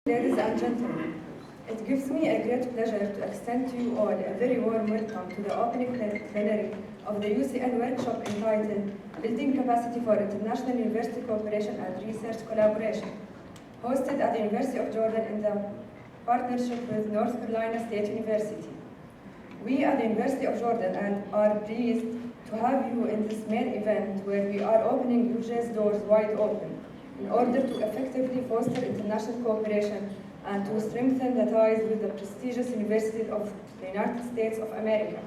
Ladies and gentlemen, it gives me a great pleasure to extend to you all a very warm welcome to the opening plenary of the UCN workshop entitled Building Capacity for International University Cooperation and Research Collaboration, hosted at the University of Jordan in the partnership with North Carolina State University. We at the University of Jordan are pleased to have you in this main event where we are opening UJ's doors wide open in order to effectively foster international cooperation and to strengthen the ties with the prestigious universities of the United States of America.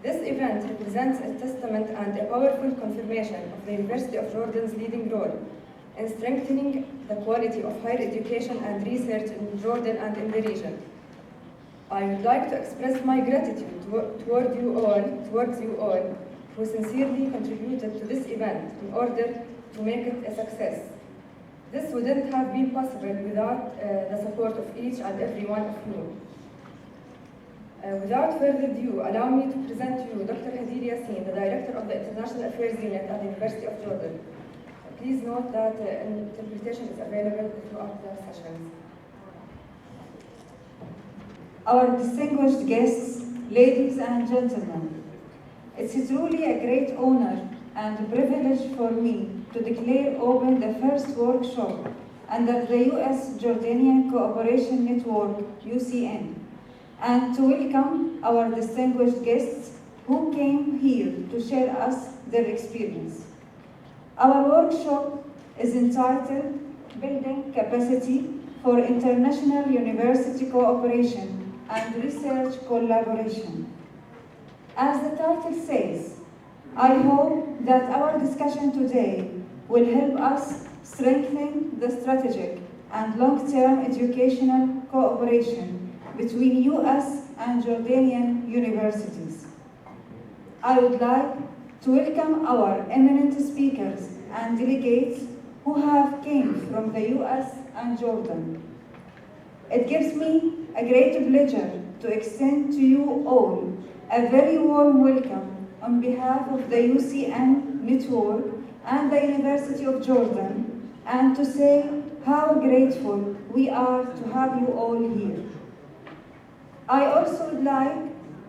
This event represents a testament and a powerful confirmation of the University of Jordan's leading role in strengthening the quality of higher education and research in Jordan and in the region. I would like to express my gratitude towards you all who sincerely contributed to this event in order to make it a success. This wouldn't have been possible without the support of each and every one of you. Without further ado, allow me to present to you Dr. Hadid Yassin, the Director of the International Affairs Unit at the University of Jordan. Please note that interpretation is available throughout the sessions. Our distinguished guests, ladies and gentlemen, it's truly a great honor and privilege for me to declare open the first workshop under the U.S.-Jordanian Cooperation Network, UCN, and to welcome our distinguished guests who came here to share us their experience. Our workshop is entitled Building Capacity for International University Cooperation and Research Collaboration. As the title says, I hope that our discussion today will help us strengthen the strategic and long-term educational cooperation between U.S. and Jordanian universities. I would like to welcome our eminent speakers and delegates who have came from the U.S. and Jordan. It gives me a great pleasure to extend to you all a very warm welcome on behalf of the UCN network and the University of Jordan, and to say how grateful we are to have you all here. I also would like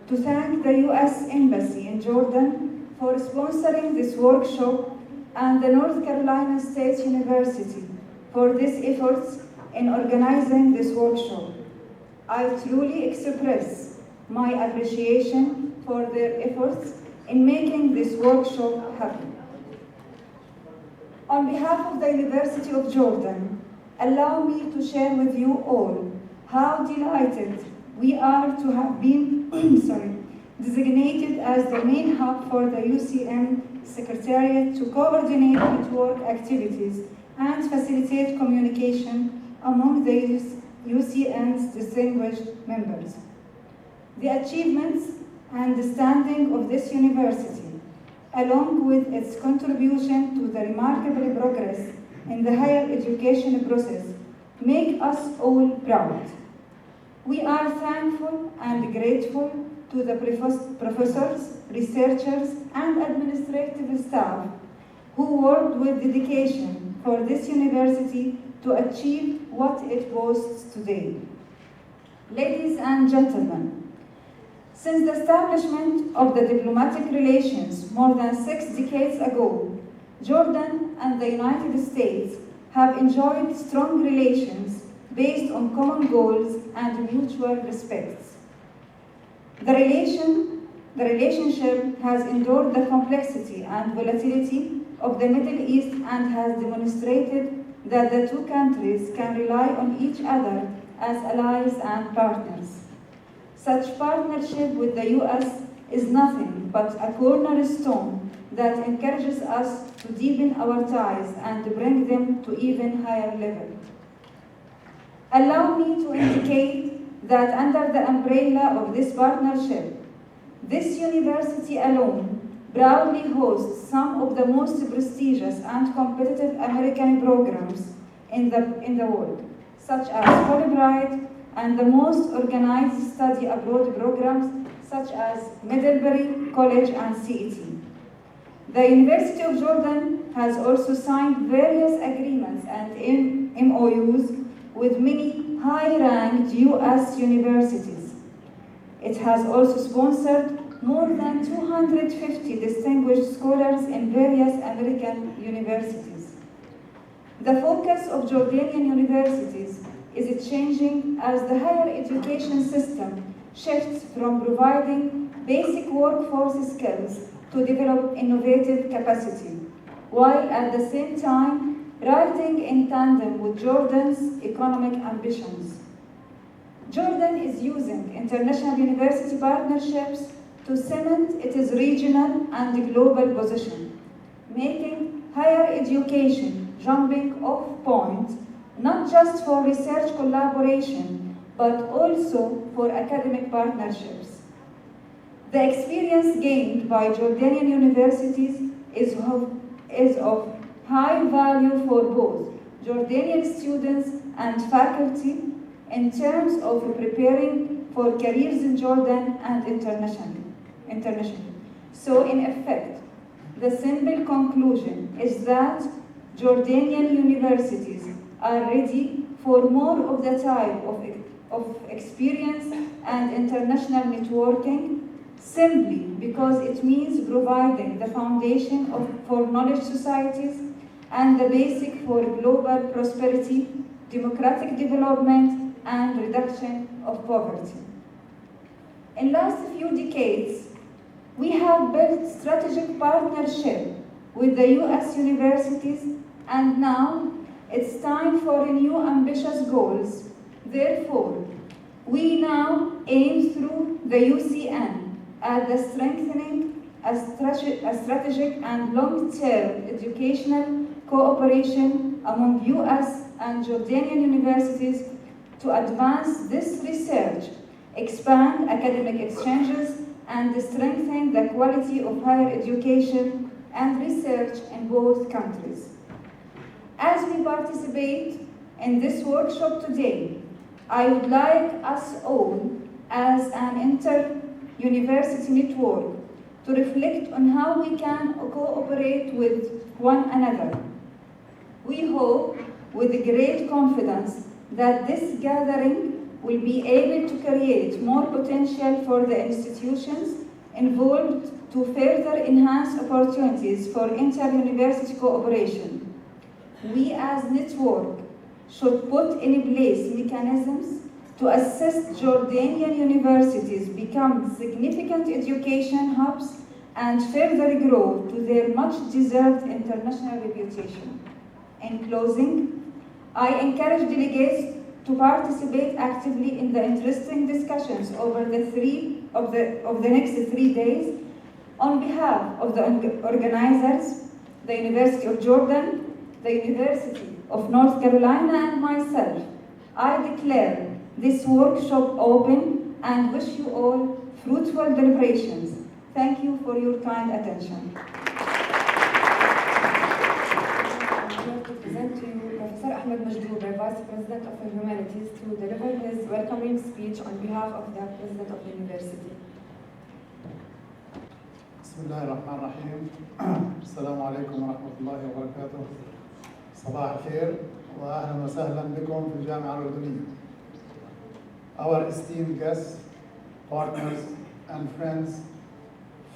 to thank the U.S. Embassy in Jordan for sponsoring this workshop and the North Carolina State University for these efforts in organizing this workshop. I truly express my appreciation for their efforts in making this workshop happen. On behalf of the University of Jordan, allow me to share with you all how delighted we are to have been designated as the main hub for the UCN Secretariat to coordinate network activities and facilitate communication among the UCN's distinguished members. The achievements and standing of this university, along with its contribution to the remarkable progress in the higher education process, make us all proud. We are thankful and grateful to the professors, researchers, and administrative staff who worked with dedication for this university to achieve what it boasts today. Ladies and gentlemen, since the establishment of the diplomatic relations more than 6 decades ago, Jordan and the United States have enjoyed strong relations based on common goals and mutual respect. The relationship has endured the complexity and volatility of the Middle East and has demonstrated that the two countries can rely on each other as allies and partners. Such partnership with the U.S. is nothing but a cornerstone that encourages us to deepen our ties and to bring them to even higher level. Allow me to indicate that under the umbrella of this partnership, this university alone proudly hosts some of the most prestigious and competitive American programs in the world, such as Fulbright and the most organized study abroad programs such as Middlebury College and CET. The University of Jordan has also signed various agreements and MOUs with many high-ranked US universities. It has also sponsored more than 250 distinguished scholars in various American universities. The focus of Jordanian universities is changing as the higher education system shifts from providing basic workforce skills to develop innovative capacity, while at the same time riding in tandem with Jordan's economic ambitions. Jordan is using international university partnerships to cement its regional and global position, making higher education jumping off point not just for research collaboration, but also for academic partnerships. The experience gained by Jordanian universities is of high value for both Jordanian students and faculty in terms of preparing for careers in Jordan and internationally. So in effect, the simple conclusion is that Jordanian universities are ready for more of the type of experience and international networking, simply because it means providing the foundation for knowledge societies and the basic for global prosperity, democratic development, and reduction of poverty. In the last few decades, we have built strategic partnership with the US universities, and now it's time for new ambitious goals. Therefore, we now aim through the UCN at the strengthening a strategic and long-term educational cooperation among US and Jordanian universities to advance this research, expand academic exchanges, and strengthen the quality of higher education and research in both countries. As we participate in this workshop today, I would like us all, as an inter-university network, to reflect on how we can cooperate with one another. We hope, with great confidence, that this gathering will be able to create more potential for the institutions involved to further enhance opportunities for inter-university cooperation. We as network should put in place mechanisms to assist Jordanian universities become significant education hubs and further grow to their much-deserved international reputation. In closing, I encourage delegates to participate actively in the interesting discussions over the next 3 days. On behalf of the organizers, the University of Jordan, the University of North Carolina, and myself, I declare this workshop open and wish you all fruitful deliberations. Thank you for your kind attention. To present to you Professor Ahmed Majdoub, Vice President of the Humanities, to deliver his welcoming speech on behalf of the President of the University. بسم الله الرحمن الرحيم. السلام عليكم ورحمة الله وبركاته. صباح الخير وأهلا وسهلا بكم في الجامعة الأردنية. Our esteemed guests, partners, and friends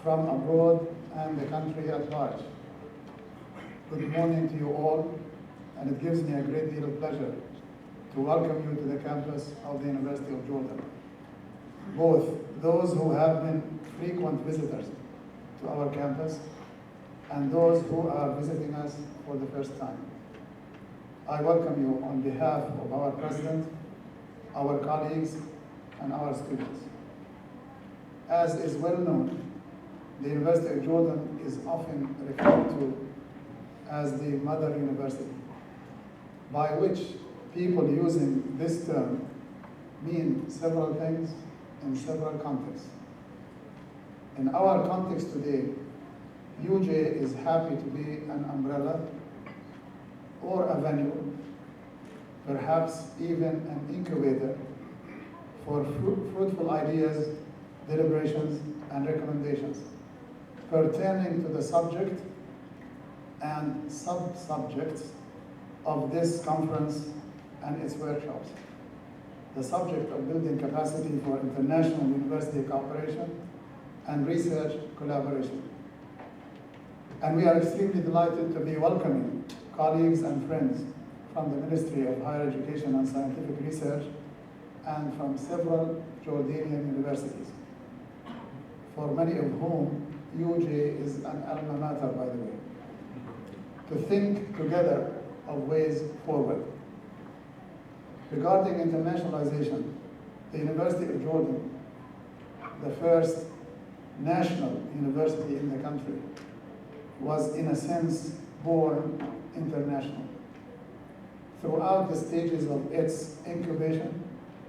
from abroad and the country at large. Good morning to you all, and it gives me a great deal of pleasure to welcome you to the campus of the University of Jordan. Both those who have been frequent visitors to our campus and those who are visiting us for the first time. I welcome you on behalf of our President, our colleagues, and our students. As is well known, the University of Jordan is often referred to as the Mother University, by which people using this term mean several things in several contexts. In our context today, UJ is happy to be an umbrella or a venue, perhaps even an incubator for fruitful ideas, deliberations, and recommendations pertaining to the subject and sub-subjects of this conference and its workshops. The subject of building capacity for international university cooperation and research collaboration. And we are extremely delighted to be welcoming colleagues and friends from the Ministry of Higher Education and Scientific Research and from several Jordanian universities, for many of whom UJ is an alma mater, by the way, to think together of ways forward. Regarding internationalization, the University of Jordan, the first national university in the country, was in a sense born international. Throughout the stages of its incubation,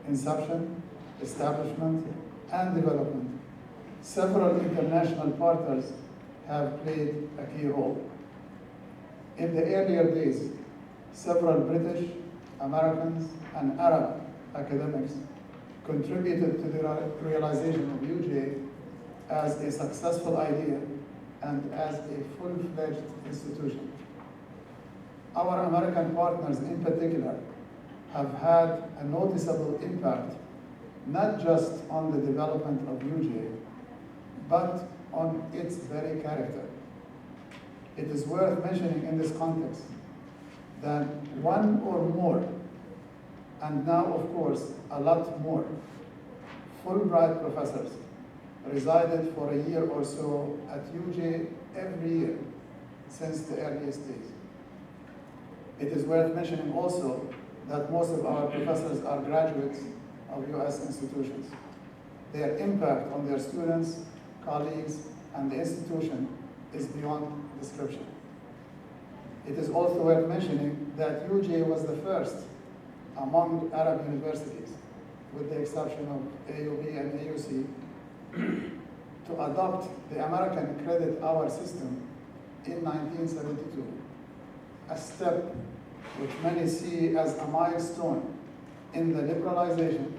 inception, establishment, and development, several international partners have played a key role. In the earlier days, several British, Americans, and Arab academics contributed to the realization of UJ as a successful idea and as a full-fledged institution. Our American partners in particular have had a noticeable impact, not just on the development of UJ, but on its very character. It is worth mentioning in this context that one or more, and now of course a lot more, Fulbright professors resided for a year or so at UJ every year since the earliest days. It is worth mentioning also that most of our professors are graduates of US institutions. Their impact on their students, colleagues, and the institution is beyond description. It is also worth mentioning that UJ was the first among Arab universities, with the exception of AUB and AUC, to adopt the American credit hour system in 1972, a step which many see as a milestone in the liberalization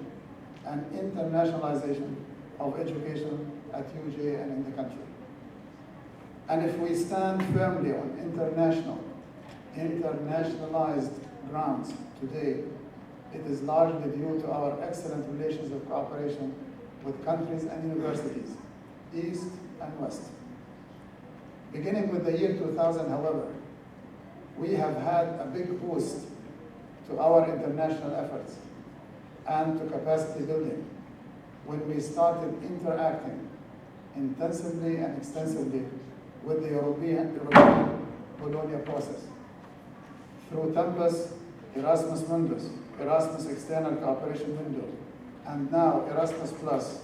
and internationalization of education at UJ and in the country. And if we stand firmly on internationalized grounds today, it is largely due to our excellent relations of cooperation with countries and universities, East and West. Beginning with the year 2000, however, we have had a big boost to our international efforts and to capacity building when we started interacting intensively and extensively with the European Bologna process. Through Tempus, Erasmus Mundus, Erasmus External Cooperation Window, and now Erasmus Plus,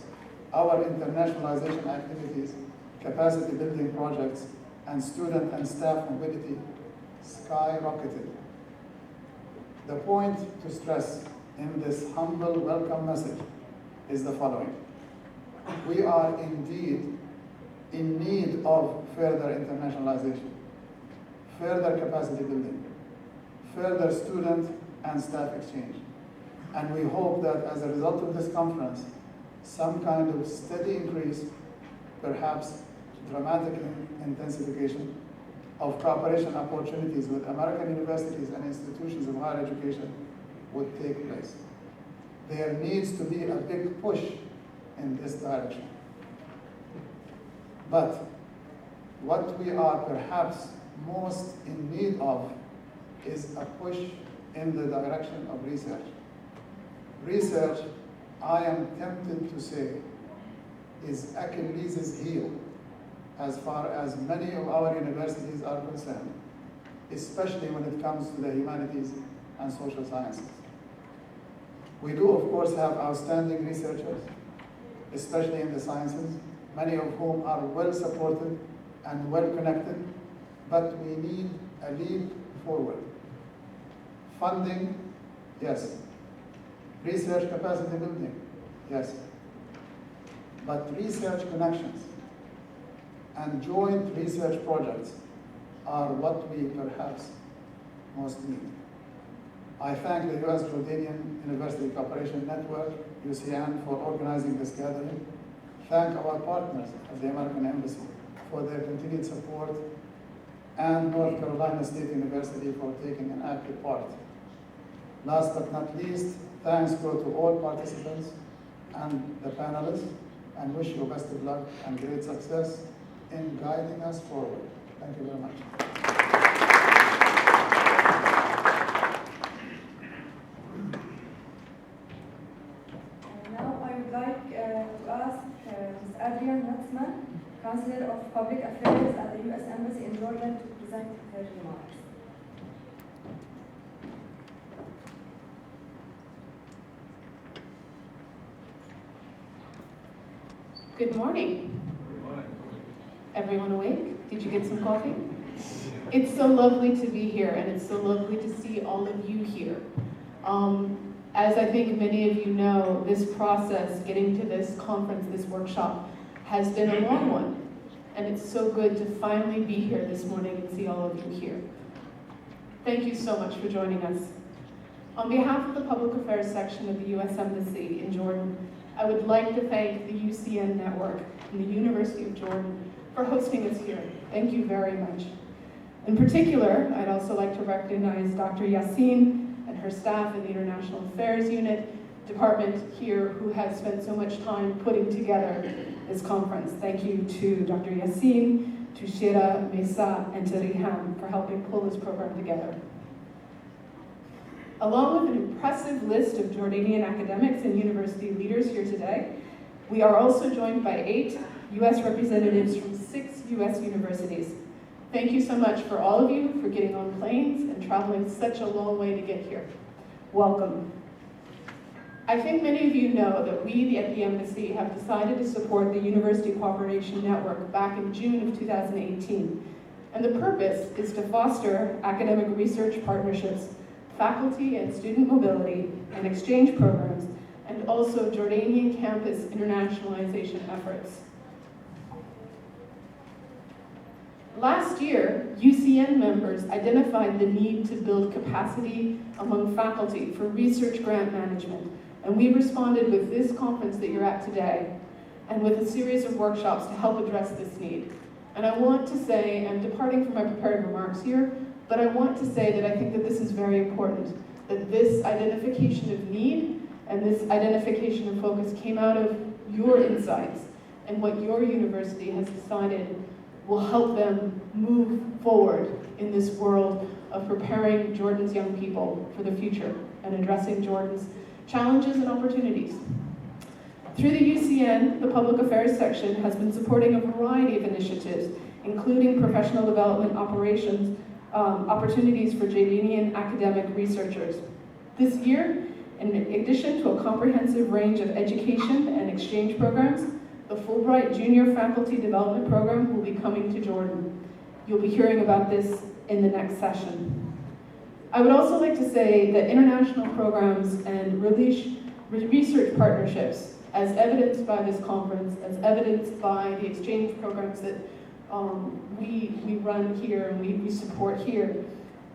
our internationalization activities, capacity building projects, and student and staff mobility skyrocketed. The point to stress in this humble welcome message is the following. We are indeed in need of further internationalization, further capacity building, further student and staff exchange. And we hope that as a result of this conference, some kind of steady increase, perhaps dramatic intensification of cooperation opportunities with American universities and institutions of higher education would take place. There needs to be a big push in this direction. But what we are perhaps most in need of is a push in the direction of research. Research, I am tempted to say, is Achilles' heel as far as many of our universities are concerned, especially when it comes to the humanities and social sciences. We do, of course, have outstanding researchers, especially in the sciences, many of whom are well supported and well connected, but we need a leap forward. Funding, yes. Research capacity building, yes. But research connections and joint research projects are what we perhaps most need. I thank the U.S. Jordanian University Cooperation Network, UCN, for organizing this gathering. Thank our partners at the American Embassy for their continued support, and North Carolina State University for taking an active part. Last but not least, thanks go to all participants and the panelists, and wish you best of luck and great success in guiding us forward. Thank you very much. Now I would like to ask Ms. Adrienne Nutzman, Counselor of Public Affairs at the U.S. Embassy in Jordan, to present her remarks. Good morning. Good morning. Everyone awake? Did you get some coffee? It's so lovely to be here, and it's so lovely to see all of you here. As I think many of you know, this process, getting to this conference, this workshop, has been a long one. And it's so good to finally be here this morning and see all of you here. Thank you so much for joining us. On behalf of the Public Affairs section of the U.S. Embassy in Jordan, I would like to thank the UCN Network and the University of Jordan for hosting us here. Thank you very much. In particular, I'd also like to recognize Dr. Yassine and her staff in the International Affairs Unit department here who has spent so much time putting together this conference. Thank you to Dr. Yassine, to Shira, Mesa, and to Riham for helping pull this program together. Along with an impressive list of Jordanian academics and university leaders here today, we are also joined by 8 U.S. representatives from 6 U.S. universities. Thank you so much for all of you for getting on planes and traveling such a long way to get here. Welcome. I think many of you know that we at the Embassy have decided to support the University Cooperation Network back in June of 2018. And the purpose is to foster academic research partnerships, faculty and student mobility, and exchange programs, and also Jordanian campus internationalization efforts. Last year, UCN members identified the need to build capacity among faculty for research grant management, and we responded with this conference that you're at today, and with a series of workshops to help address this need. And I want to say, I'm departing from my prepared remarks here, but I want to say that I think that this is very important, that this identification of need and this identification of focus came out of your insights and what your university has decided will help them move forward in this world of preparing Jordan's young people for the future and addressing Jordan's challenges and opportunities. Through the UCN, the Public Affairs section has been supporting a variety of initiatives, including professional development operations, opportunities for Jordanian academic researchers. This year, in addition to a comprehensive range of education and exchange programs, the Fulbright Junior Faculty Development Program will be coming to Jordan. You'll be hearing about this in the next session. I would also like to say that international programs and research partnerships, as evidenced by this conference, as evidenced by the exchange programs that we run here and we support here,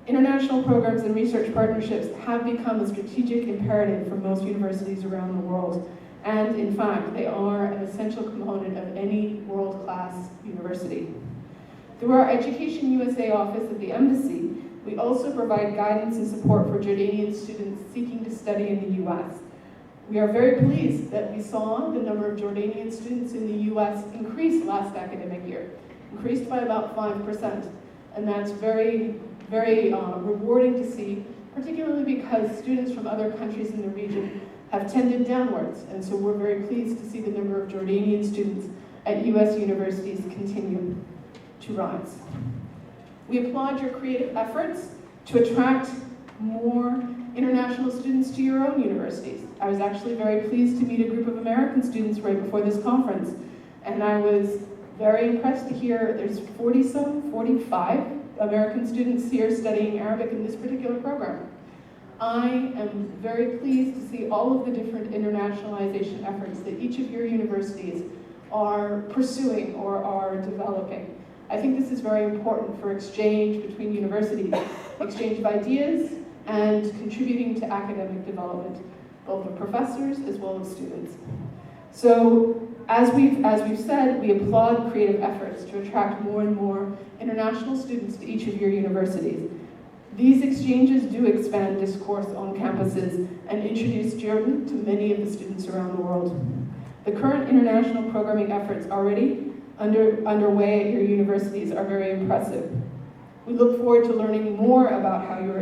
international programs and research partnerships have become a strategic imperative for most universities around the world. And in fact, they are an essential component of any world-class university. Through our Education USA office at the Embassy, we also provide guidance and support for Jordanian students seeking to study in the US. We are very pleased that we saw the number of Jordanian students in the US increase last academic year, increased by about 5%. And that's very, very rewarding to see, particularly because students from other countries in the region have tended downwards. And so we're very pleased to see the number of Jordanian students at US universities continue to rise. We applaud your creative efforts to attract more international students to your own universities. I was actually very pleased to meet a group of American students right before this conference, and I was very impressed to hear there's 45 American students here studying Arabic in this particular program. I am very pleased to see all of the different internationalization efforts that each of your universities are pursuing or are developing. I think this is very important for exchange between universities, exchange of ideas, and contributing to academic development, both of professors as well as students. So, as we've said, we applaud creative efforts to attract more and more international students to each of your universities. These exchanges do expand discourse on campuses and introduce Jordan to many of the students around the world. The current international programming efforts already underway at your universities are very impressive. We look forward to learning more about how you're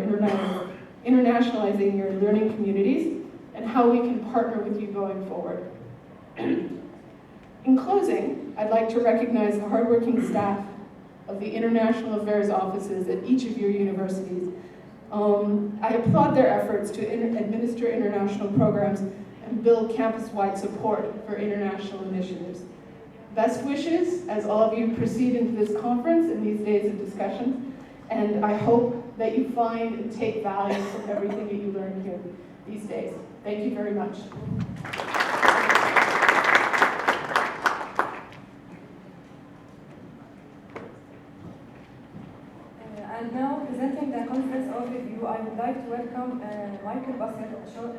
internationalizing your learning communities and how we can partner with you going forward. In closing, I'd like to recognize the hardworking staff of the International Affairs offices at each of your universities. I applaud their efforts to administer international programs and build campus-wide support for international initiatives. Best wishes as all of you proceed into this conference and these days of discussion, and I hope that you find and take value from everything that you learn here these days. Thank you very much. And now, presenting the conference overview, I would like to welcome Michael Bassett,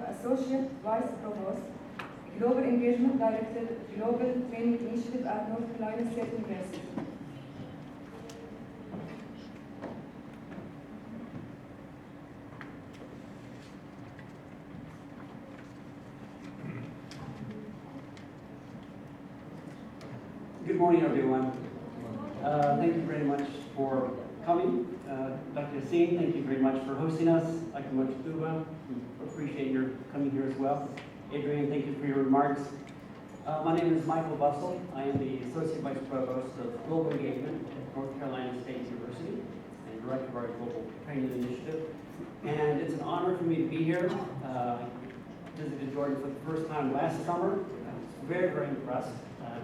Associate Vice Provost, Global Engagement Director, Global Training Initiative at North Carolina State University. Good morning, everyone. Thank you very much for coming. Dr. Yassine, thank you very much for hosting us. Dr. Mochtuba, we appreciate your coming here as well. Adrian, thank you for your remarks. My name is Michael Bussell. I am the Associate Vice Provost of Global Engagement at North Carolina State University and Director of our Global Training Initiative. And it's an honor for me to be here. I visited Jordan for the first time last summer. I was very, very impressed.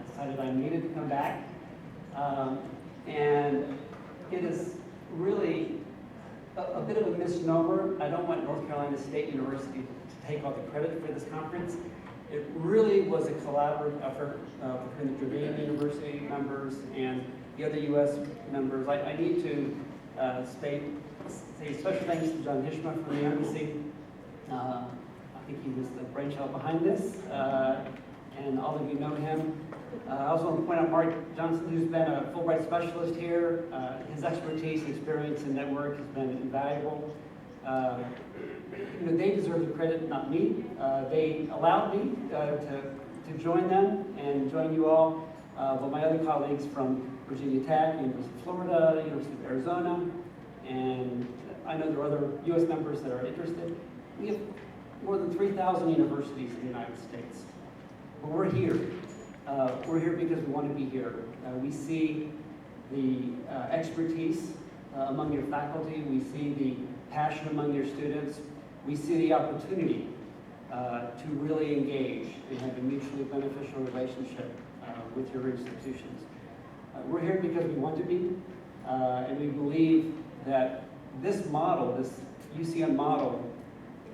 Decided I needed to come back. And it is really a bit of a misnomer. I don't want North Carolina State University to take all the credit for this conference. It really was a collaborative effort between the Jordanian University members and the other U.S. members. I need to say special thanks to John Hishma from the embassy. I think he was the brainchild behind this, and all of you know him. I also want to point out Mark Johnson, who's been a Fulbright specialist here. His expertise, experience, and network has been invaluable. They deserve the credit, not me. They allowed me to join them and join you all, but my other colleagues from Virginia Tech, University of Florida, University of Arizona, and I know there are other U.S. members that are interested. We have more than 3,000 universities in the United States, but we're here. We're here because we want to be here. We see the expertise among your faculty. We see the passion among your students. We see the opportunity to really engage and have a mutually beneficial relationship with your institutions. We're here because we want to be, and we believe that this model, this UCN model,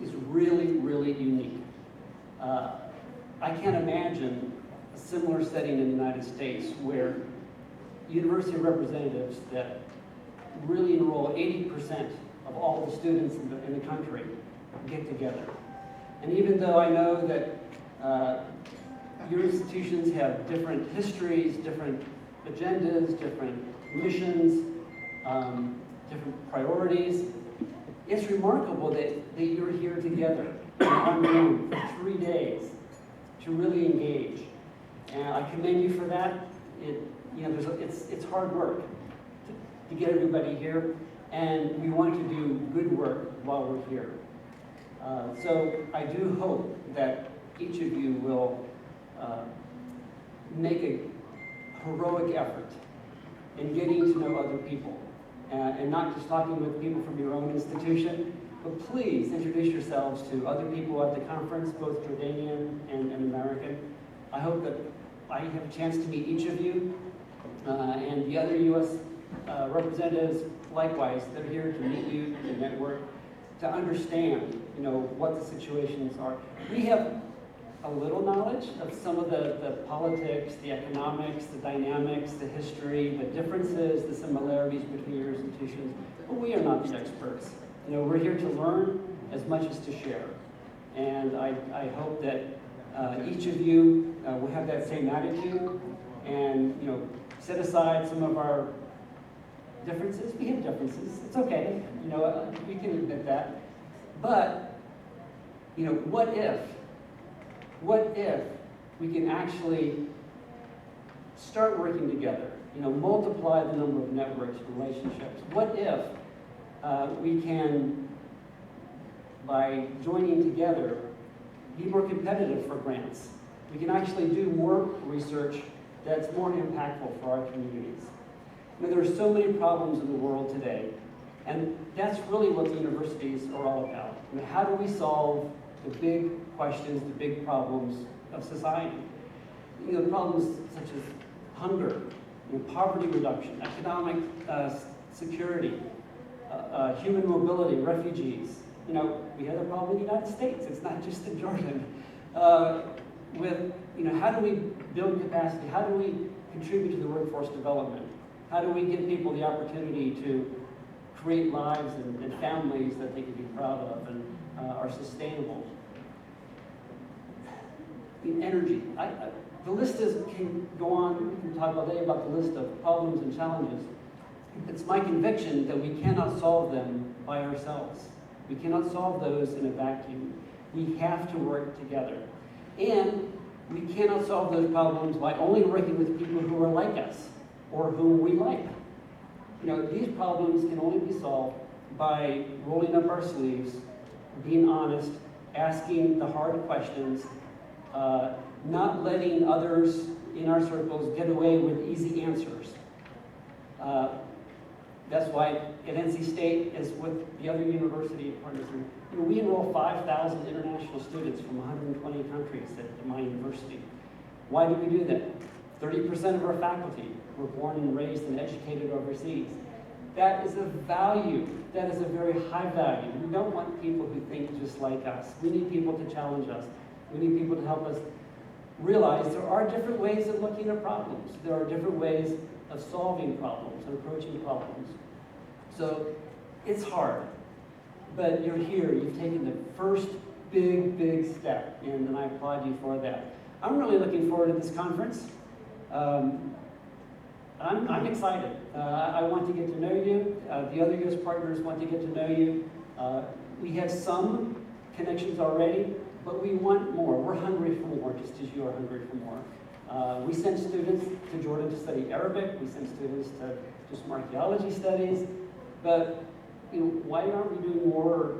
is really, really unique. I can't imagine a similar setting in the United States where university representatives that really enroll 80% of all the students in the country get together. And even though I know that your institutions have different histories, different agendas, different missions, different priorities, it's remarkable that you're here together on your own for 3 days to really engage. And I commend you for that. It's hard work to get everybody here, and we want to do good work while we're here. So I do hope that each of you will make a heroic effort in getting to know other people, and not just talking with people from your own institution, but please introduce yourselves to other people at the conference, both Jordanian and American. I hope that I have a chance to meet each of you, and the other U.S. Representatives, likewise. They're here to meet you, to network, to understand, what the situations are. We have a little knowledge of some of the politics, the economics, the dynamics, the history, the differences, the similarities between your institutions, but we are not the experts. We're here to learn as much as to share. And I hope that each of you will have that same attitude and, set aside some of our differences. We have differences. It's okay. You know, we can admit that. But, you know, what if we can actually start working together? You know, multiply the number of networks, relationships. What if we can, by joining together, be more competitive for grants? We can actually do more research that's more impactful for our communities. You know, there are so many problems in the world today, and that's really what the universities are all about. I mean, how do we solve the big questions, the big problems of society? You know, problems such as hunger, you know, poverty reduction, economic security, human mobility, refugees. You know, we have a problem in the United States. It's not just in Jordan. With, you know, how do we build capacity? How do we contribute to the workforce development? How do we give people the opportunity to create lives and families that they can be proud of and are sustainable? In energy, the list can go on. We can talk all day about the list of problems and challenges. It's my conviction that we cannot solve them by ourselves. We cannot solve those in a vacuum. We have to work together. And we cannot solve those problems by only working with people who are like us or whom we like. You know, these problems can only be solved by rolling up our sleeves, being honest, asking the hard questions, not letting others in our circles get away with easy answers. That's why at NC State, as with the other university partners, you know, we enroll 5,000 international students from 120 countries at my university. Why do we do that? 30% of our faculty were born and raised and educated overseas. That is a value. That is a very high value. We don't want people who think just like us. We need people to challenge us. We need people to help us realize there are different ways of looking at problems. There are different ways of solving problems and approaching problems. So it's hard, but you're here. You've taken the first big step, and I applaud you for that. I'm really looking forward to this conference. I'm excited. I want to get to know you. The other U.S. partners want to get to know you. We have some connections already, but we want more. We're hungry for more, just as you are hungry for more. We send students to Jordan to study Arabic. We send students to do some archaeology studies. But you know, why aren't we doing more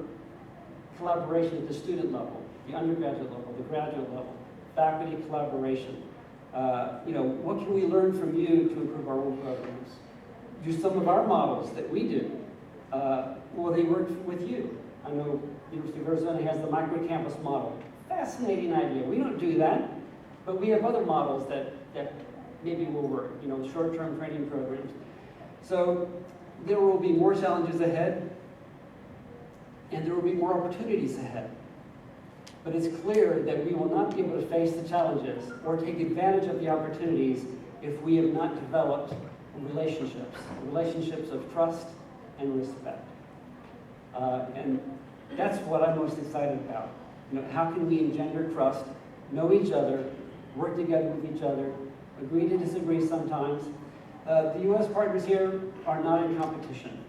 collaboration at the student level, the undergraduate level, the graduate level, faculty collaboration? You know, what can we learn from you to improve our own programs? Do some of our models that we do, will they work with you? I know University of Arizona has the micro-campus model. Fascinating idea. We don't do that, but we have other models that maybe will work, you know, short-term training programs. So there will be more challenges ahead, and there will be more opportunities ahead. But it's clear that we will not be able to face the challenges or take advantage of the opportunities if we have not developed relationships of trust and respect. And that's what I'm most excited about. You know, how can we engender trust, know each other, work together with each other, agree to disagree sometimes. The U.S. partners here are not in competition.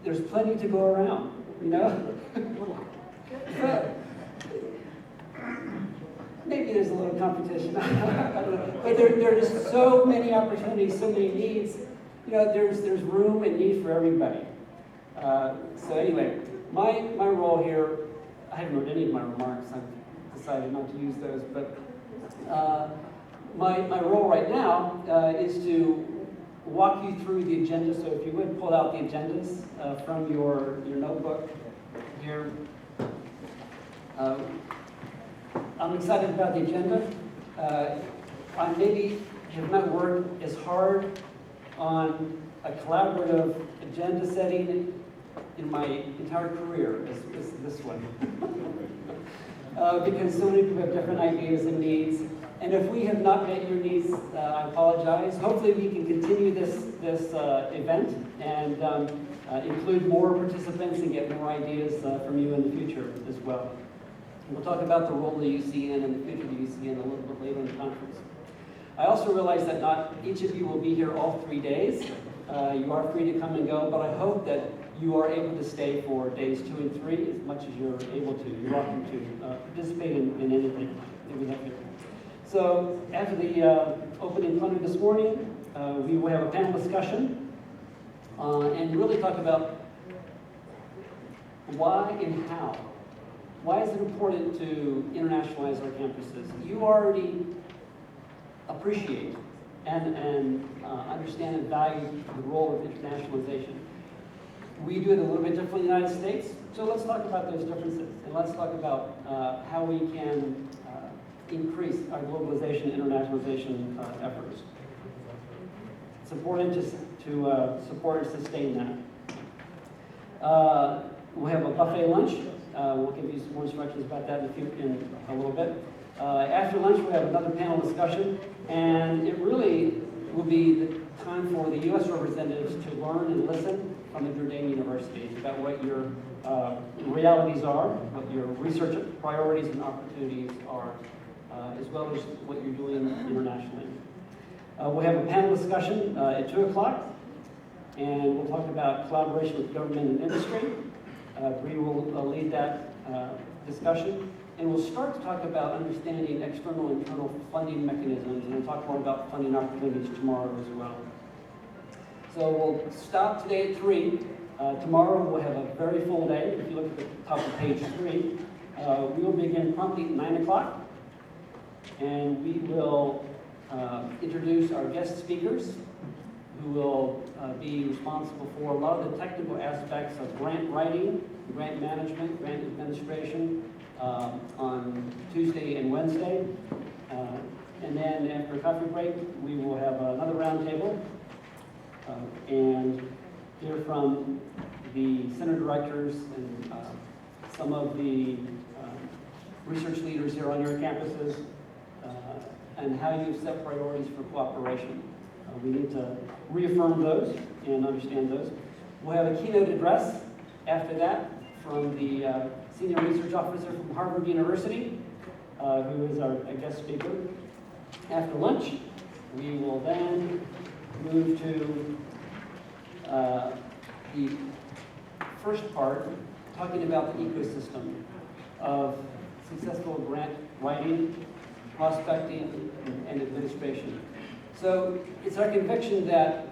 There's plenty to go around, you know? Maybe there's a little competition, I don't know. But there are just so many opportunities, so many needs. You know, there's room and need for everybody. So anyway, my role here, I haven't wrote any of my remarks. I've decided not to use those, but my role right now is to walk you through the agenda. So if you would pull out the agendas from your notebook here. I'm excited about the agenda. I maybe have not worked as hard on a collaborative agenda setting in my entire career as this one. Because so many people have different ideas and needs. And if we have not met your needs, I apologize. Hopefully we can continue this event and include more participants and get more ideas from you in the future as well. And we'll talk about the role of the UCN and the future of the UCN a little bit later in the conference. I also realize that not each of you will be here all 3 days. You are free to come and go, but I hope that you are able to stay for days 2 and 3 as much as you're able to. You're welcome to participate in anything that we have here. So after the opening plenary this morning, we will have a panel discussion and really talk about why and how. Why is it important to internationalize our campuses? You already appreciate and understand and value the role of internationalization. We do it a little bit differently in the United States, so let's talk about those differences, and let's talk about how we can increase our globalization and internationalization efforts. It's important to support and sustain that. We'll have a buffet lunch. We'll give you some more instructions about that in a little bit. After lunch, we'll have another panel discussion, and it really will be the time for the U.S. representatives to learn and listen from the Jordan universities about what your realities are, what your research priorities and opportunities are, as well as what you're doing internationally. We'll have a panel discussion at 2 o'clock, and we'll talk about collaboration with government and industry. Bree will lead that discussion, and we'll start to talk about understanding external and internal funding mechanisms, and we'll talk more about funding opportunities tomorrow as well. So we'll stop today at 3. Tomorrow we'll have a very full day. If you look at the top of page 3, we will begin promptly at 9 o'clock, and we will introduce our guest speakers, who will be responsible for a lot of the technical aspects of grant writing, grant management, grant administration on Tuesday and Wednesday. And then after a coffee break, we will have another roundtable and hear from the center directors and some of the research leaders here on your campuses and how you set priorities for cooperation. We need to reaffirm those and understand those. We'll have a keynote address after that from the Senior Research Officer from Harvard University, who is our guest speaker. After lunch, we will then move to the first part, talking about the ecosystem of successful grant writing, prospecting, and administration. So it's our conviction that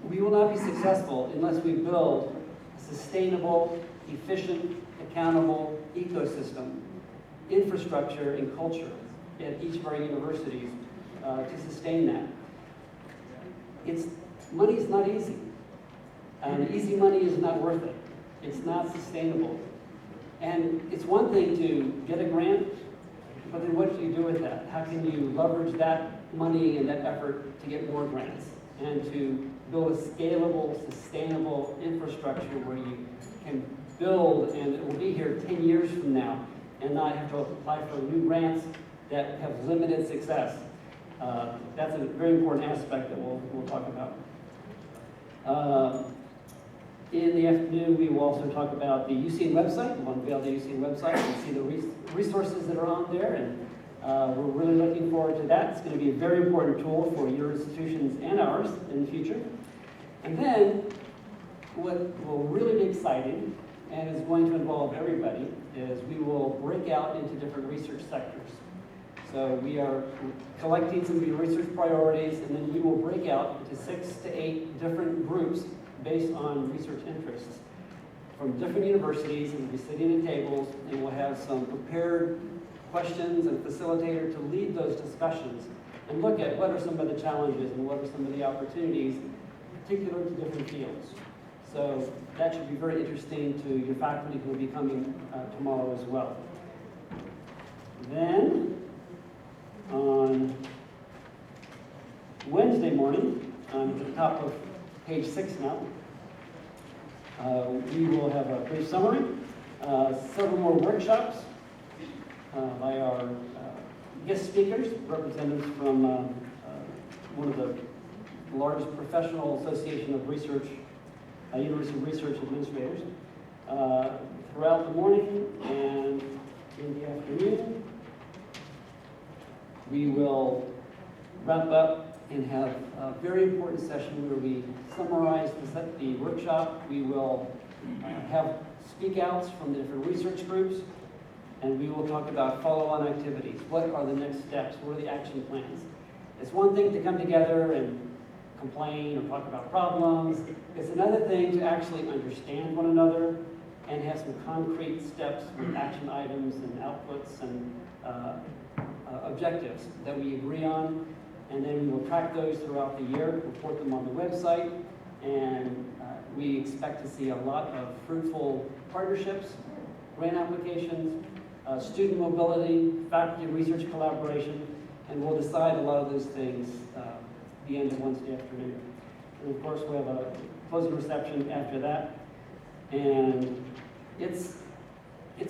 we will not be successful unless we build a sustainable, efficient, accountable ecosystem, infrastructure, and culture at each of our universities to sustain that. Money is not easy. Easy money is not worth it. It's not sustainable. And it's one thing to get a grant, but then what do you do with that? How can you leverage that money and that effort to get more grants and to build a scalable, sustainable infrastructure where you can build and it will be here 10 years from now and not have to apply for new grants that have limited success. That's a very important aspect that we'll talk about. In the afternoon, we will also talk about the UCN website. We'll unveil the UCN website and see the resources that are on there, and we're really looking forward to that. It's going to be a very important tool for your institutions and ours in the future. And then, what will really be exciting, and is going to involve everybody, is we will break out into different research sectors. So we are collecting some of your research priorities, and then we will break out into 6 to 8 different groups based on research interests from different universities, and we'll be sitting at tables, and we'll have some prepared questions and facilitator to lead those discussions and look at what are some of the challenges and what are some of the opportunities particular to different fields. So that should be very interesting to your faculty who will be coming tomorrow as well. Then, on Wednesday morning, at the top of page 6 now, we will have a brief summary, several more workshops by our guest speakers, representatives from one of the largest professional association of research, University Research Administrators, throughout the morning and in the afternoon. We will wrap up and have a very important session where we summarize the workshop. We will have speak outs from the different research groups, and we will talk about follow-on activities. What are the next steps? What are the action plans? It's one thing to come together and complain or talk about problems. It's another thing to actually understand one another and have some concrete steps with action items and outputs and objectives that we agree on. And then we will track those throughout the year, report them on the website, and we expect to see a lot of fruitful partnerships, grant applications, student mobility, faculty and research collaboration, and we'll decide a lot of those things the end of Wednesday afternoon. And of course, we have a closing reception after that, and it's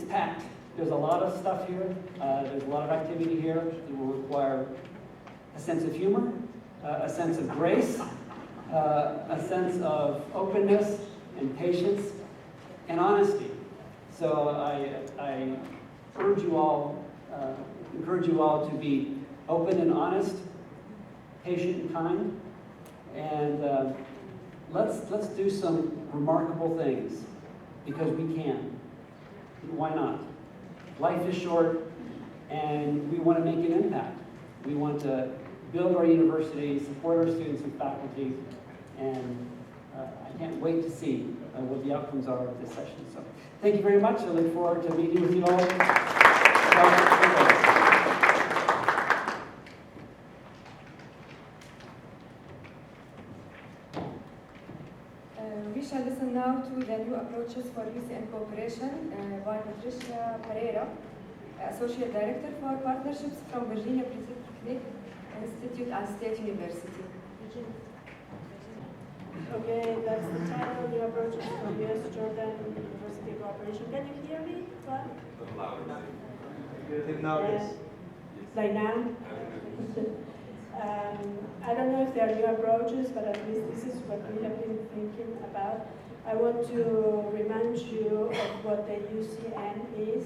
packed. There's a lot of stuff here. There's a lot of activity here that will require a sense of humor, a sense of grace, a sense of openness and patience and honesty. So I urge you all, encourage you all to be open and honest, patient and kind, and let's do some remarkable things because we can. Why not? Life is short, and we want to make an impact. We want to build our university, support our students and faculty, and I can't wait to see what the outcomes are of this session. So thank you very much. I look forward to meeting with you all. We shall listen now to the new approaches for UCN cooperation by Patricia Pereira, Associate Director for Partnerships from Virginia Polytechnic Institute and State University. Okay, that's the title, New Approaches from U.S. Jordan University Cooperation. Can you hear me? What? Like now? I don't know if there are new approaches, but at least this is what we have been thinking about. I want to remind you of what the UCN is.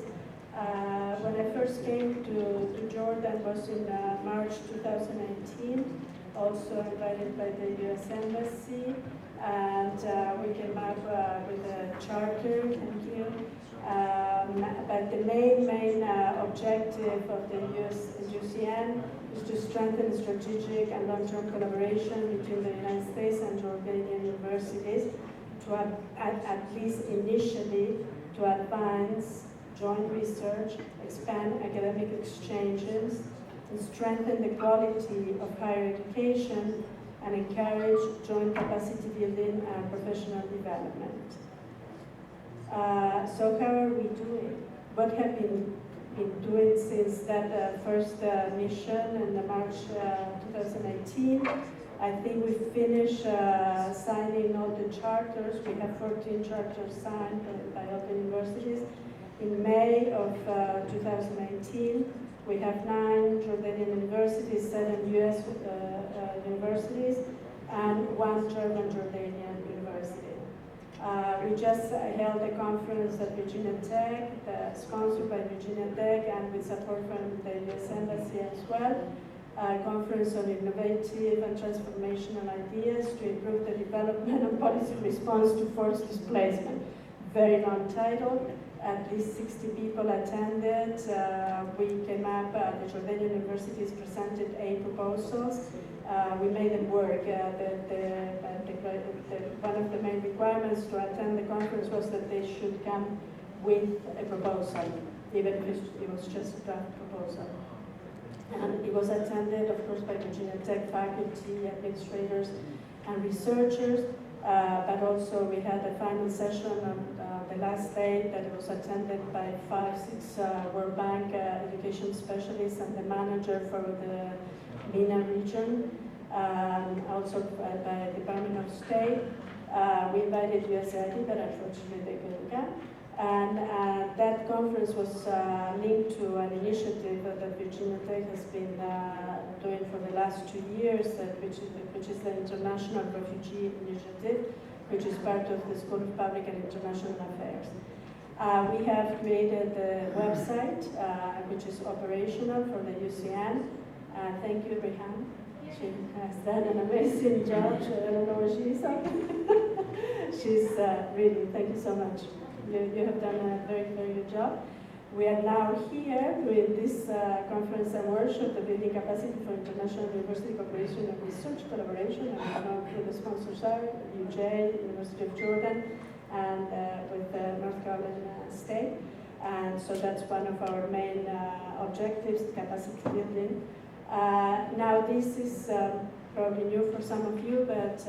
When I first came to Jordan was in March 2018, also invited by the U.S. Embassy, and we came up with a charter, thank you. But the main objective of the UCN is to strengthen strategic and long-term collaboration between the United States and Jordanian universities to at least initially to advance joint research, expand academic exchanges, and strengthen the quality of higher education and encourage joint capacity building and professional development. So how are we doing? What have been doing since that first mission in March 2018? I think we finished signing all the charters. We have 14 charters signed by all the universities. In May of 2018, we have 9 Jordanian universities, 7 US universities, and 1 German Jordanian university. We just held a conference at Virginia Tech, sponsored by Virginia Tech and with support from the US Embassy as well. A conference on innovative and transformational ideas to improve the development and policy response to forced displacement. Very long title. At least 60 people attended. We came up, the Jordanian universities presented 8 proposals. We made them work. One of the main requirements to attend the conference was that they should come with a proposal, even if it was just a draft proposal. And it was attended, of course, by Virginia Tech faculty, administrators, and researchers. But also we had a final session on the last day that was attended by 5-6 World Bank education specialists and the manager for the MENA region, also by Department of State. We invited USAID, but unfortunately they couldn't come. And that conference was linked to an initiative that Virginia Tech has been doing for the last 2 years, which is the International Refugee Initiative, which is part of the School of Public and International Affairs. We have created a website, which is operational for the UCN. Thank you, Rehan. She has done an amazing job. I don't know where she is. She's really, thank you so much. You have done a very, very good job. We are now here doing this conference and workshop, the Building Capacity for International University Cooperation and Research Collaboration, and we come with the sponsors are UJ, University of Jordan, and with North Carolina State. And so that's one of our main objectives, capacity building. Now this is probably new for some of you, but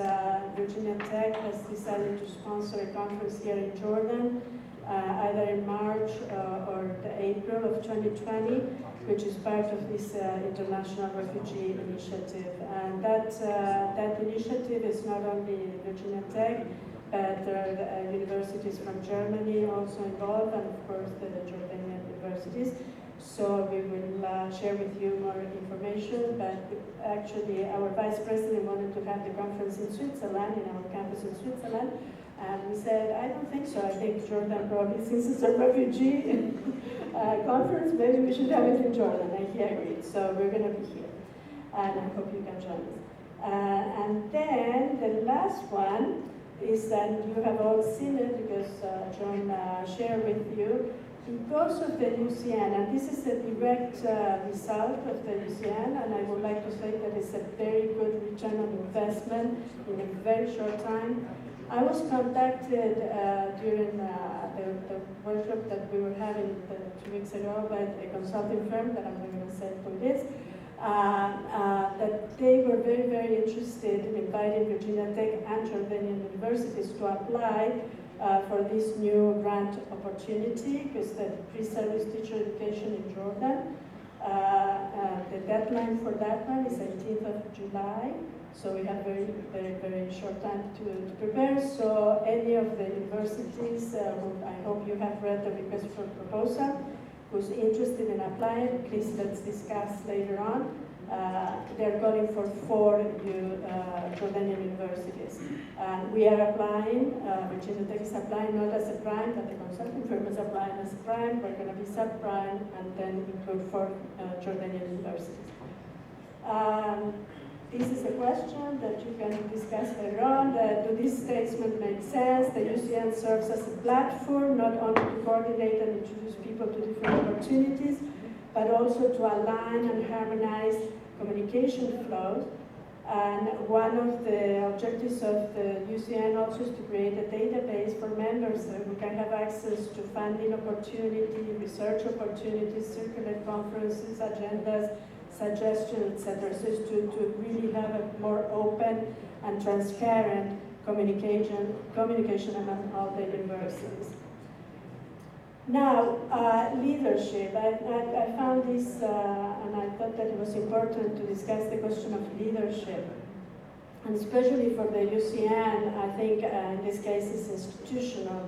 Virginia Tech has decided to sponsor a conference here in Jordan, either in March or the April of 2020, which is part of this International Refugee Initiative. And that initiative is not only Virginia Tech, but there are universities from Germany also involved, and of course the Jordanian universities. So we will share with you more information, but actually our Vice President wanted to have the conference in Switzerland, in our campus in Switzerland, and we said, I don't think so. I think Jordan probably, since it's a refugee conference, maybe we should have it in Jordan, and he agreed. So we're going to be here, and I hope you can join us. And then the last one is that you have all seen it because John shared with you. Because of the UCN, and this is a direct result of the UCN, and I would like to say that it's a very good return on investment in a very short time. I was contacted during the workshop that we were having 2 weeks ago by a consulting firm that I'm not going to say who it is, that they were very, very interested in inviting Virginia Tech and Jordanian universities to apply for this new grant opportunity, because the pre-service teacher education in Jordan, the deadline for that one is 18th of July, so we have very, very, very short time to prepare. So any of the universities, I hope you have read the request for proposal, who's interested in applying, please let's discuss later on. They're calling for 4 Jordanian universities. We are applying, Virginia Tech is applying not as a prime, but the consulting firm is applying as a prime. We're going to be subprime and then include 4 Jordanian universities. This is a question that you can discuss later on. Do these statements make sense? The UCN serves as a platform, not only to coordinate and introduce people to different opportunities, but also to align and harmonize communication flows. And one of the objectives of the UCN also is to create a database for members so we can have access to funding opportunity, research opportunities, circular conferences, agendas, suggestions, etc. So it's to really have a more open and transparent communication among all the universities. Now, leadership. I found this, and I thought that it was important to discuss the question of leadership. And especially for the UCN, I think in this case it's institutional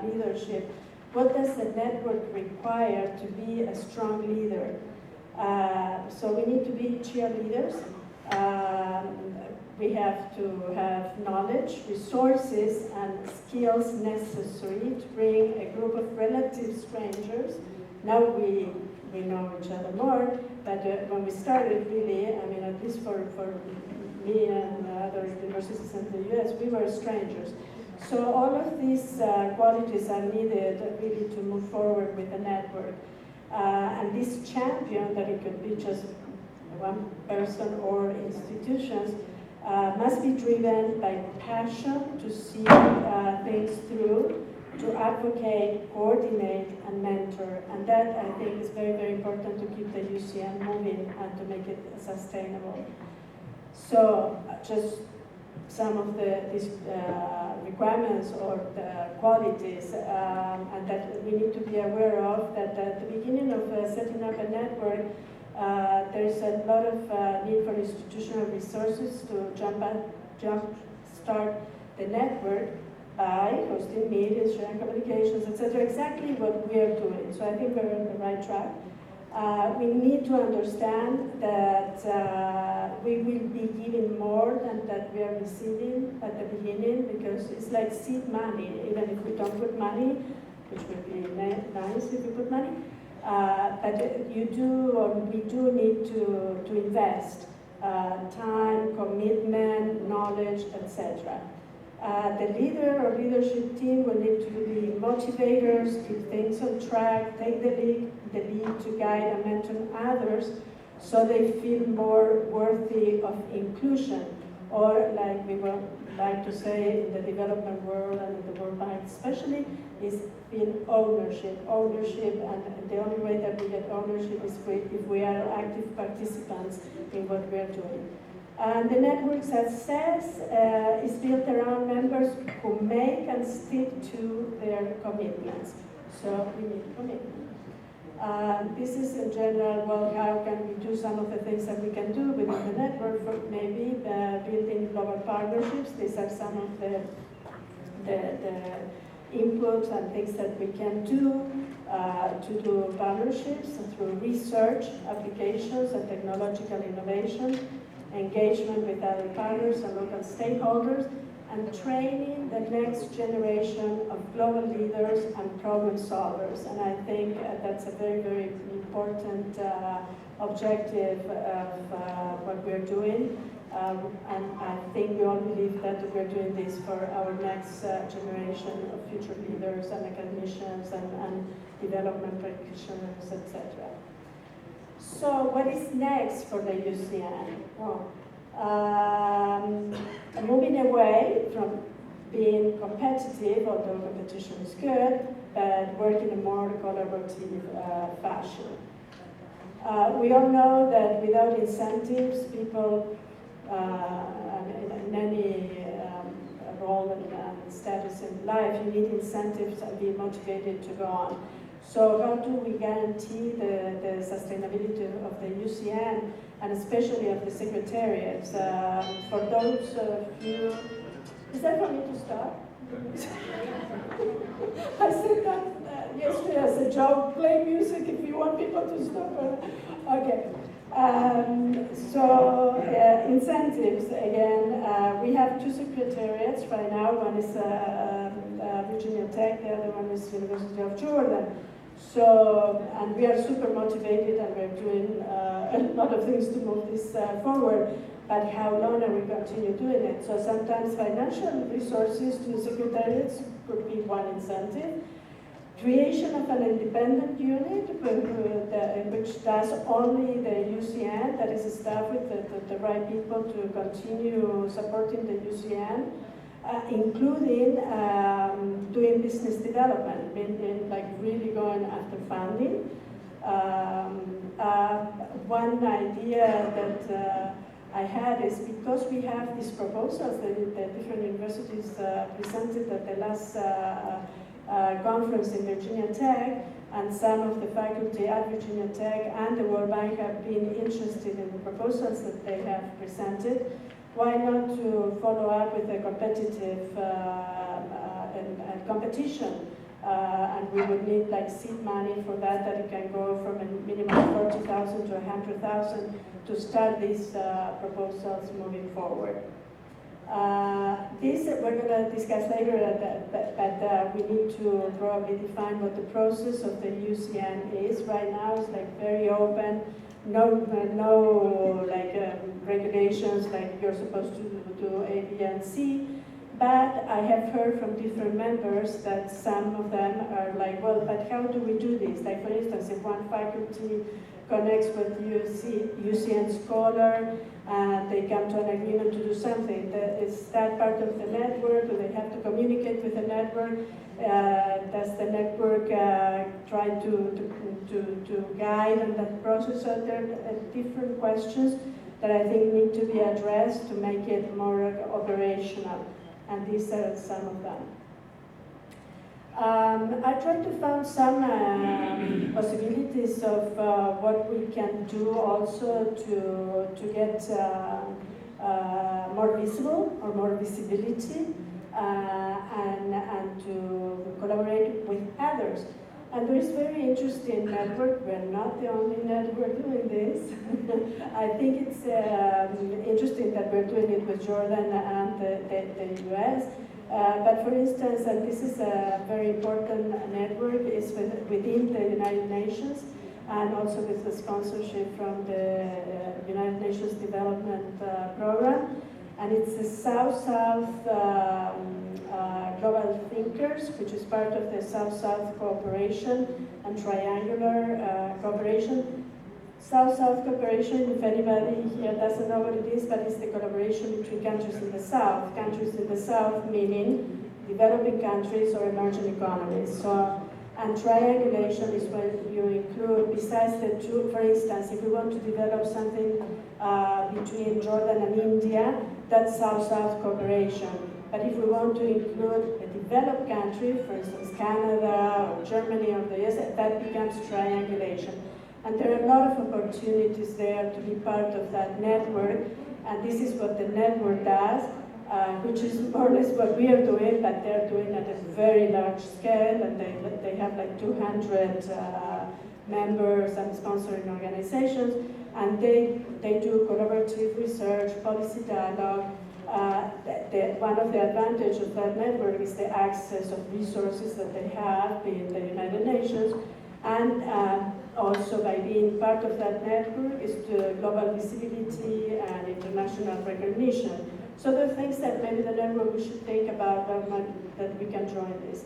leadership. What does the network require to be a strong leader? So we need to be cheerleaders. We have to have knowledge, resources, and skills necessary to bring a group of relative strangers. Now we know each other more, but when we started really, I mean, at least for me and other universities in the US, we were strangers. So all of these qualities are needed really to move forward with the network. And this champion, that it could be just one person or institutions, must be driven by passion to see things through, to advocate, coordinate, and mentor. And that, I think, is very, very important to keep the UCN moving and to make it sustainable. So just some of these requirements or the qualities and that we need to be aware of, that at the beginning of setting up a network, there's a lot of need for institutional resources to jump start the network by hosting meetings, sharing communications, etc. Exactly what we are doing. So I think we're on the right track. We need to understand that we will be giving more than that we are receiving at the beginning, because it's like seed money, even if we don't put money, which would be nice if we put money. But you do, or we do need to invest time, commitment, knowledge, etc. The leader or leadership team will need to be motivators, keep things on track, take the lead to guide and mentor others so they feel more worthy of inclusion. Or like we would like to say in the development world and in the World Bank especially, is in ownership. Ownership, and the only way that we get ownership is if we are active participants in what we are doing. And the network success is built around members who make and stick to their commitments. So we need commitment. This is in general, well, how can we do some of the things that we can do within the network? For maybe building global partnerships. These are some of the inputs and things that we can do to do partnerships through research, applications, and technological innovation, engagement with other partners and local stakeholders, and training the next generation of global leaders and problem solvers. And I think that's a very, very important objective of what we're doing. And I think we all believe that we're doing this for our next generation of future leaders and academicians and development practitioners, etc. So what is next for the UCN? Well, moving away from being competitive, although competition is good, but work in a more collaborative fashion. We all know that without incentives, people in any role and status in life, you need incentives and be motivated to go on. So how do we guarantee the sustainability of the UCN, and especially of the secretariats? For those of you, is that for me to start? I said that yesterday as a joke, play music if you want people to stop. Okay. Incentives, again, we have two secretariats right now. One is Virginia Tech, the other one is University of Jordan. So, and we are super motivated and we're doing a lot of things to move this forward, but how long are we continue doing it? So sometimes financial resources to the secretariats could be one incentive. Creation of an independent unit which does only the UCN, that is staffed with the right people to continue supporting the UCN, including doing business development, like really going after funding. One idea that I had is because we have these proposals that the different universities presented at the last conference in Virginia Tech, and some of the faculty at Virginia Tech and the World Bank have been interested in the proposals that they have presented. Why not to follow up with a competitive competition? And we would need like seed money for that it can go from a minimum of 40,000 to 100,000 to start these proposals moving forward. This we're going to discuss later, but we need to probably define what the process of the UCN is. Right now it's like very open, no like regulations like you're supposed to do A, B, and C. But I have heard from different members that some of them are like, well, but how do we do this? Like for instance, if one faculty connects with UCN scholar, they come to an agreement to do something. Is that part of the network? Do they have to communicate with the network? Does the network try to guide on that process? So there are different questions that I think need to be addressed to make it more operational. And these are some of them. I tried to find some possibilities of what we can do also to get more visible or more visibility and to collaborate with others. And there is very interesting network. We're not the only network doing this. I think it's interesting that we're doing it with Jordan and the US. But for instance, and this is a very important network, is within the United Nations. and also with the sponsorship from the United Nations Development Program. And it's the South-South Global Thinkers, which is part of the South-South Cooperation and Triangular Cooperation. South-South Cooperation, if anybody here doesn't know what it is, but it's the collaboration between countries in the South. Countries in the South meaning developing countries or emerging economies. So, and triangulation is when you include, besides the two, for instance, if we want to develop something between Jordan and India, that's South-South cooperation. But if we want to include a developed country, for instance, Canada or Germany or the US, that becomes triangulation. And there are a lot of opportunities there to be part of that network. And this is what the network does, which is more or less what we are doing, but they're doing at a very large scale. And they have like 200 members and sponsoring organizations. And they do collaborative research, policy dialogue. One of the advantages of that network is the access of resources that they have in the United Nations, and also by being part of that network is the global visibility and international recognition. So there are things that maybe the network we should think about that we can join this.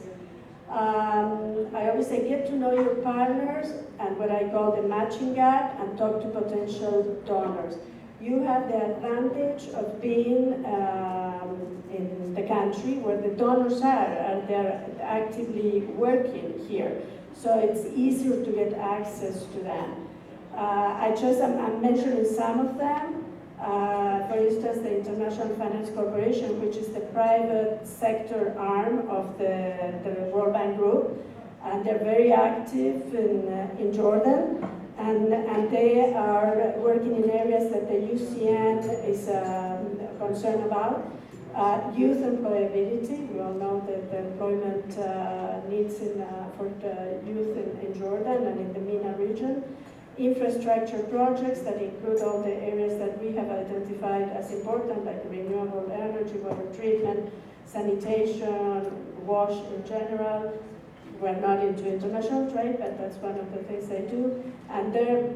I always say get to know your partners and what I call the matching gap, and talk to potential donors. You have the advantage of being in the country where the donors are they're actively working here. So it's easier to get access to them. I'm mentioning some of them. For instance, the International Finance Corporation, which is the private sector arm of the World Bank Group, and they're very active in Jordan. And they are working in areas that the UCN is concerned about. Youth employability, we all know that the employment needs for the youth in Jordan and in the MENA region. Infrastructure projects that include all the areas that we have identified as important, like renewable energy, water treatment, sanitation, wash in general. We're not into international trade, but that's one of the things they do. And very,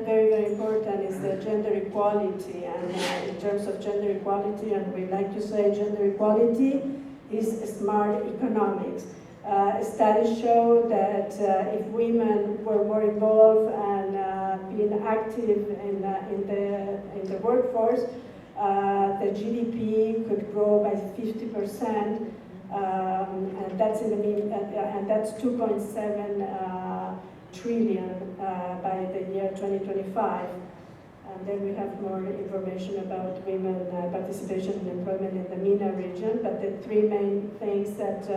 very important is the gender equality. And in terms of gender equality, and we like to say gender equality is smart economics. Studies show that if women were more involved and being active in the workforce, the GDP could grow by 50%. And that's and that's 2.7 trillion by the year 2025. And then we have more information about women participation in employment in the MENA region. But the three main things that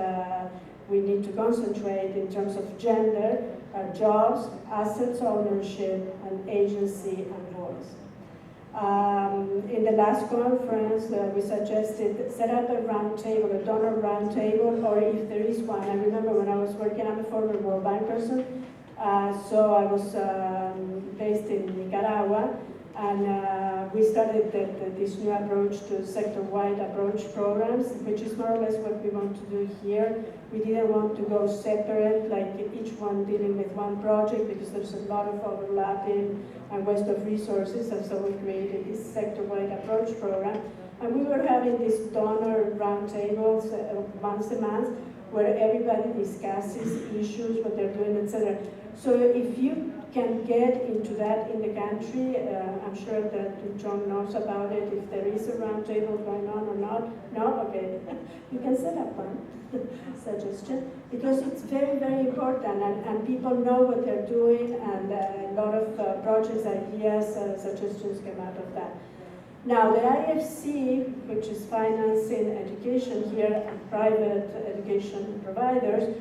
we need to concentrate in terms of gender are jobs, assets ownership, and agency and voice. In the last conference, we suggested set up a roundtable, a donor roundtable, or if there is one. I remember when I was working, I'm a former World Bank person, so I was based in Nicaragua, and we started this new approach to sector-wide approach programs, which is more or less what we want to do here. We didn't want to go separate, like each one dealing with one project, because there's a lot of overlapping and waste of resources, and so we created this sector-wide approach program. And we were having these donor roundtables once a month, where everybody discusses issues, what they're doing, etc. So if you can get into that in the country, I'm sure that John knows about it, if there is a roundtable going on or not. No? Okay. You can set up one suggestion, because it's very, very important, and people know what they're doing, and a lot of projects, ideas, suggestions come out of that. Now, the IFC, which is financing education here, and private education providers,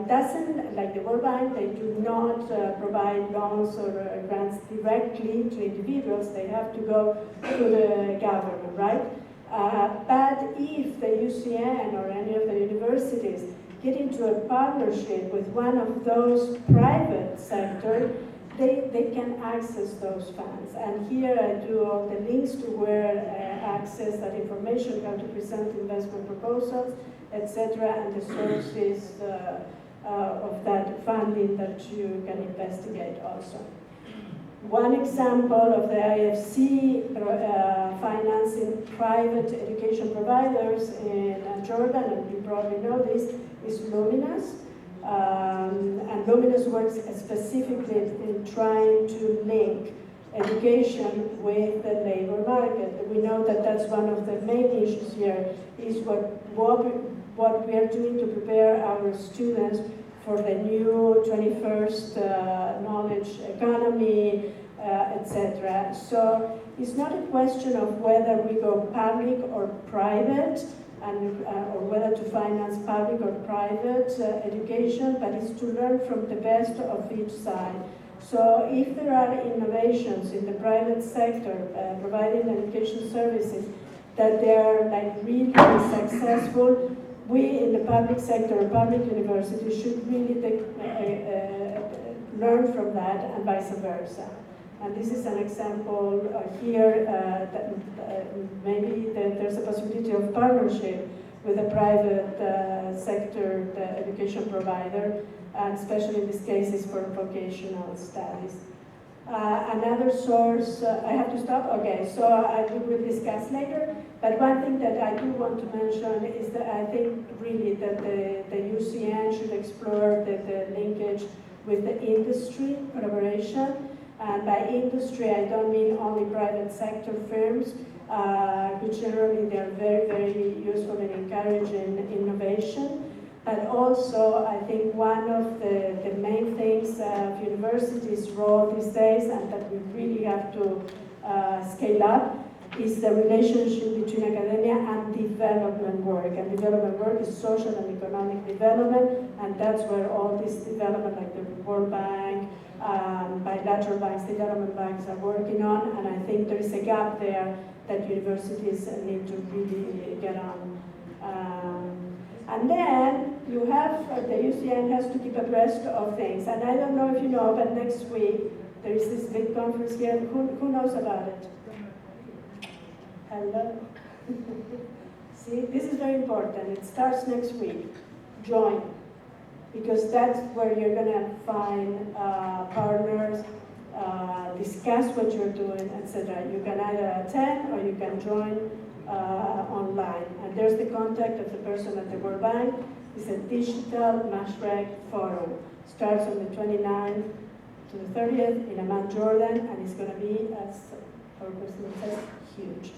doesn't, like the World Bank, they do not provide loans or grants directly to individuals. They have to go through the government, right? But if the UCN or any of the universities get into a partnership with one of those private sector, they can access those funds. And here I do all the links to where access that information, how to present investment proposals, etc., and the sources of that funding that you can investigate also. One example of the IFC financing private education providers in Jordan, and you probably know this, is Luminous. And Luminous works specifically in trying to link education with the labor market. We know that that's one of the main issues here, is what we are doing to prepare our students for the new 21st knowledge economy, etc. So it's not a question of whether we go public or private, and, or whether to finance public or private education, but it's to learn from the best of each side. So if there are innovations in the private sector providing education services that they are like really successful, we in the public sector or public universities should really learn from that, and vice versa. And this is an example here that maybe there's a possibility of partnership with a private sector education provider, and especially in this case is for vocational studies. Another source, I have to stop? Okay, so we will discuss later. But one thing that I do want to mention is that I think really that the UCN should explore the linkage with the industry collaboration. And by industry, I don't mean only private sector firms, which generally they're very, very useful in encouraging innovation. But also, I think one of the main things of universities' role these days, and that we really have to scale up, is the relationship between academia and development work. And development work is social and economic development, and that's where all this development, like the World Bank, bilateral banks, development banks are working on, and I think there is a gap there that universities need to really get on. And then you have, the UCN has to keep abreast of things, and I don't know if you know, but next week there is this big conference here. Who knows about it? Hello? See, this is very important. It starts next week. Join. Because that's where you're going to find partners, discuss what you're doing, etc. You can either attend or you can join online. And there's the contact of the person at the World Bank. It's a digital Mashrek forum. Starts on the 29th to the 30th in Amman, Jordan, and it's going to be, as our president says, huge.